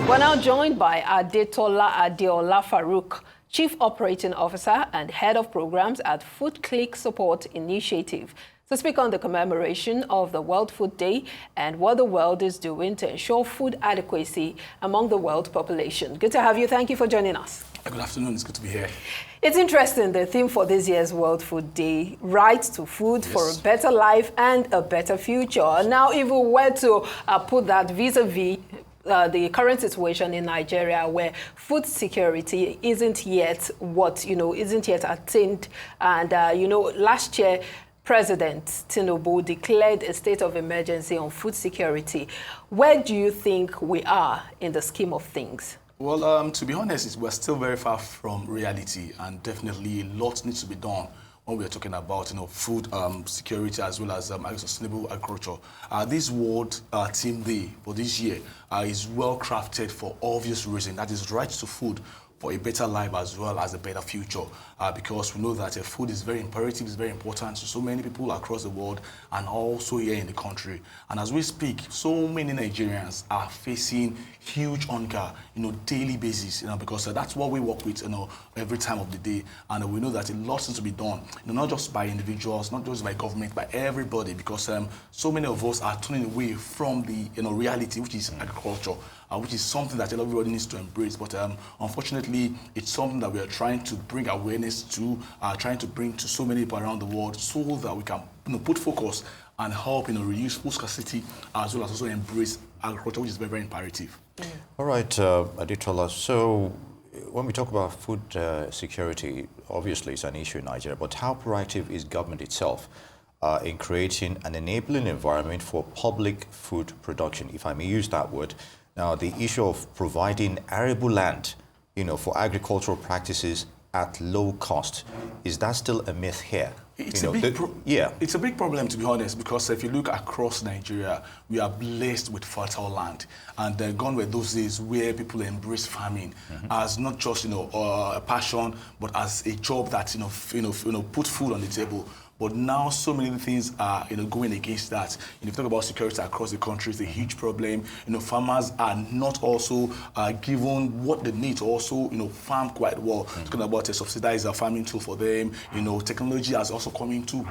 We're now joined by Adetola Faruk, Chief Operating Officer and Head of Programs at Food Click Support Initiative, to speak on the commemoration of the World Food Day and what the world is doing to ensure food adequacy among the world population. Good to have you. Thank you for joining us. Good afternoon. It's good to be here. It's interesting, the theme for this year's World Food Day, right to food for a better life and a better future. Now, if we were to put that vis-a-vis the current situation in Nigeria, where food security isn't yet attained. And, last year, President Tinubu declared a state of emergency on food security. Where do you think we are in the scheme of things? Well, to be honest, we're still very far from reality, and definitely lots needs to be done when we're talking about food security as well as sustainable agriculture. This World Team Day for this year is well crafted for obvious reason. That is right to food for a better life as well as a better future, because we know that food is very imperative, it's very important to so many people across the world and also here in the country. And as we speak, so many Nigerians are facing huge hunger, daily basis, because that's what we work with, every time of the day. And we know that a lot needs to be done, not just by individuals, not just by government, by everybody, because so many of us are turning away from the reality, which is agriculture, which is something that everybody needs to embrace. But unfortunately, it's something that we are trying to bring awareness to, trying to bring to so many people around the world, so that we can put focus and help reduce food scarcity, as well as also embrace agriculture, which is very, very imperative. All right, Adetola, so when we talk about food security, obviously it's an issue in Nigeria, but how proactive is government itself in creating an enabling environment for public food production, if I may use that word? Now, the issue of providing arable land, for agricultural practices at low cost, is that still a myth here? It's a big problem, to be honest, because if you look across Nigeria, we are blessed with fertile land, and gone were those days where people embrace farming as not just a passion, but as a job that put food on the table. But now so many things are going against that. If you talk about security across the country, it's a huge problem. Farmers are not also given what they need to also farm quite well. Talking about a subsidized farming tool for them. Technology has also come into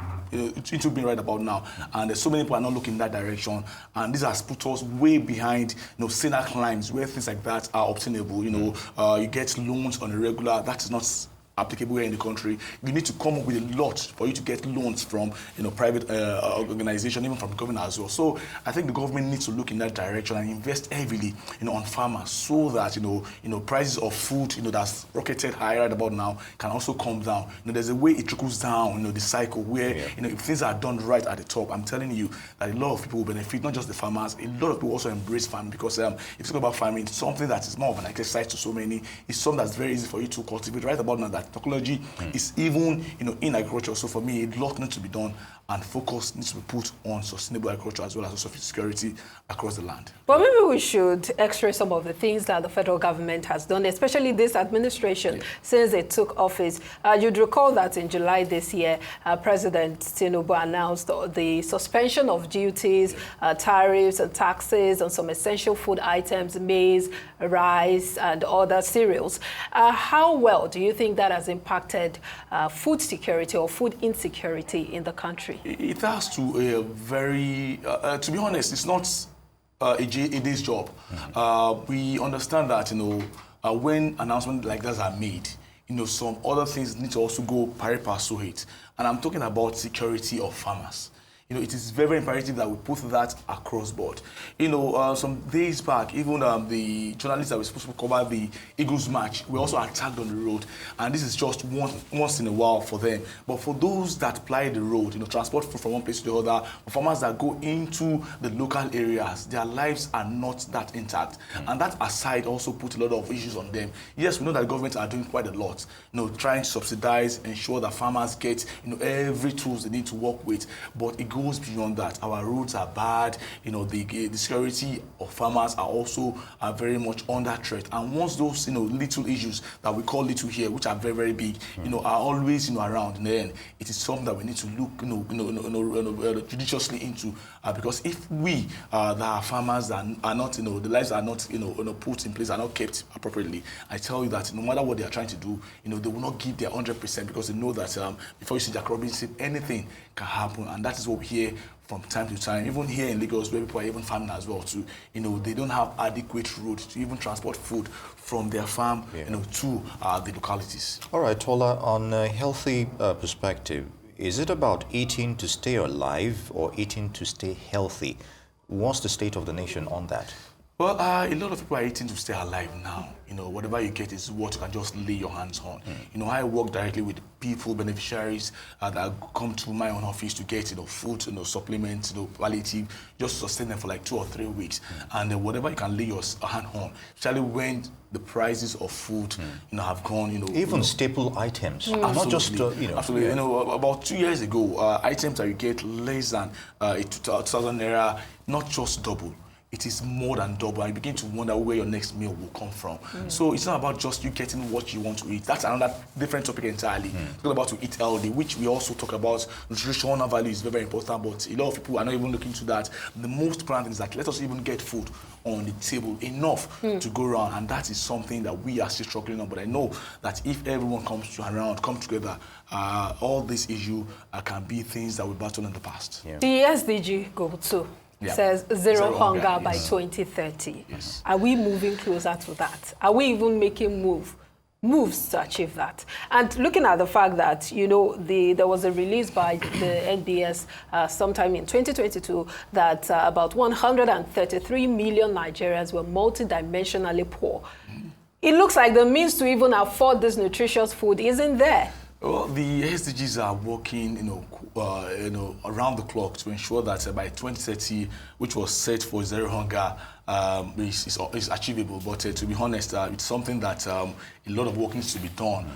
being right about now, and so many people are not looking in that direction. And this has put us way behind senior climes where things like that are obtainable. You get loans on a regular. That is not applicable here in the country. You need to come up with a lot for you to get loans from private organization, even from the government as well. So I think the government needs to look in that direction and invest heavily on farmers, so that prices of food that's rocketed higher right about now can also come down. There's a way it trickles down, the cycle where if things are done right at the top, I'm telling you that a lot of people will benefit, not just the farmers. A lot of people also embrace farming, because if you talk about farming, it's something that is more of an exercise to so many. It's something that's very easy for you to cultivate right about now. That technology is even in agriculture. So for me, a lot needs to be done, and focus needs to be put on sustainable agriculture as well as also food security across the land. But maybe we should x-ray some of the things that the federal government has done, especially this administration, since it took office. You'd recall that in July this year, President Tinubu announced the suspension of duties, tariffs and taxes on some essential food items, maize, rice, and other cereals. How well do you think that has impacted food security or food insecurity in the country? It has to a very, to be honest, it's not a day's job. We understand that, when announcements like that are made, some other things need to also go pari passu it. And I'm talking about security of farmers. It is very, very imperative that we put that across board. Some days back, even the journalists that were supposed to cover the Eagles match were also attacked on the road. And this is just once in a while for them. But for those that ply the road, transport food from one place to the other, farmers that go into the local areas, their lives are not that intact. And that aside also put a lot of issues on them. Yes, we know that governments are doing quite a lot, trying to subsidize, ensure that farmers get, every tools they need to work with. But it goes beyond that. Our roads are bad. The security of farmers are very much under threat. And once those little issues that we call little here, which are very, very big, are always around, in the end, it is something that we need to look judiciously into, because if we that are farmers that are not the lives are not put in place, are not kept appropriately, I tell you that no matter what they are trying to do, they will not give their 100%, because they know that before you see their cropping seed, anything can happen. And that is what we hear from time to time, even here in Lagos, where people are even farming as well too. They don't have adequate roads to even transport food from their farm to the localities. All right, Tola, on a healthy perspective, is it about eating to stay alive or eating to stay healthy? What's the state of the nation on that? Well, a lot of people are eating to stay alive now. Whatever you get is what you can just lay your hands on. I work directly with people, beneficiaries that come to my own office to get, food, supplements, palliative, just to sustain them for like 2 or 3 weeks. And whatever you can lay your hand on, especially when the prices of food, have gone, even staple items, not just, Absolutely. Yeah. About 2 years ago, items that you get less than 2,000 naira, not just double. It is more than double, and you begin to wonder where your next meal will come from. So it's not about just you getting what you want to eat. That's another different topic entirely. It's not about to eat healthy, which we also talk about. Nutritional value is very, very important, but a lot of people are not even looking to that. The most important thing is that let us even get food on the table, enough to go around, and that is something that we are still struggling on. But I know that if everyone come together, all these issues can be things that we battled in the past. Yeah. The SDG goal too. Says zero hunger by 2030. Yes. Are we moving closer to that? Are we even making moves to achieve that? And looking at the fact that, there was a release by the NBS sometime in 2022 that about 133 million Nigerians were multidimensionally poor. It looks like the means to even afford this nutritious food isn't there. Well, the SDGs are working, around the clock to ensure that by 2030, which was set for zero hunger, is achievable. But to be honest, it's something that a lot of work needs to be done.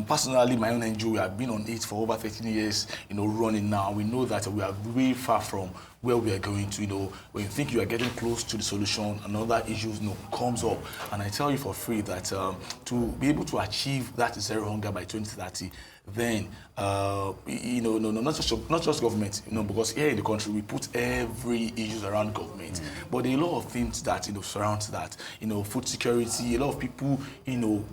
Personally, my own NGO, we have been on it for over 13 years, running now. We know that we are way far from where we are going to. When you think you are getting close to the solution, another issue comes up. And I tell you for free that to be able to achieve that zero hunger by 2030, then not just government, because here in the country we put every issues around government, but a lot of things that surrounds that, food security. A lot of people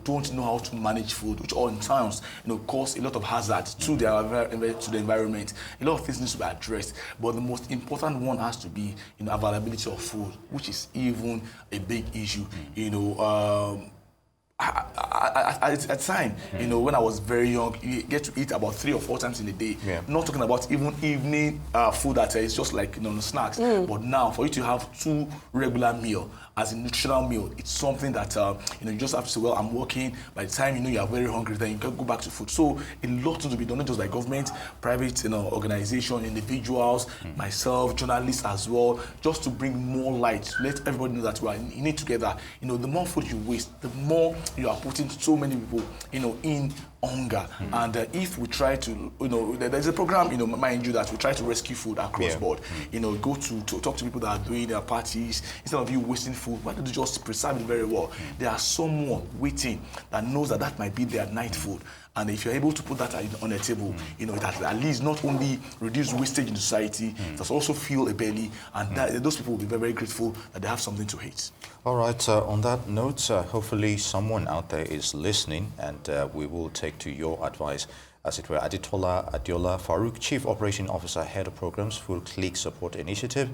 don't know how to manage food, which all in times cause a lot of hazard to the environment. A lot of things need to be addressed, but the most important one has to be availability of food, which is even a big issue. At time, when I was very young, you get to eat about 3 or 4 times in a day. Not talking about even evening food that is just like snacks. But now, for you to have 2 regular meals as a nutritional meal, it's something that you just have to say, well, I'm working. By the time you are very hungry, then you can go back to food. So a lot to be done, not just by government, private organization, individuals, myself, journalists as well, just to bring more light, to let everybody know that we are in it together. The more food you waste, the more you are putting so many people, in hunger. And if we try to, there's a program, mind you, that we try to rescue food across board. Go to talk to people that are doing their parties. Instead of you wasting food, why don't you just preserve it very well? There are someone waiting that knows that might be their night food. And if you're able to put that on a table, it has at least not only reduce wastage in society, it has also fill a belly, and those people will be very, very grateful that they have something to eat. All right, on that note, hopefully someone out there is listening, and we will take to your advice. As it were, Adetola Faruk, Chief Operating Officer, Head of Programs, Food Click Support Initiative.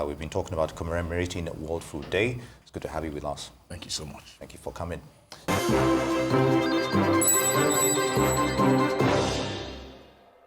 We've been talking about commemorating World Food Day. It's good to have you with us. Thank you so much. Thank you for coming.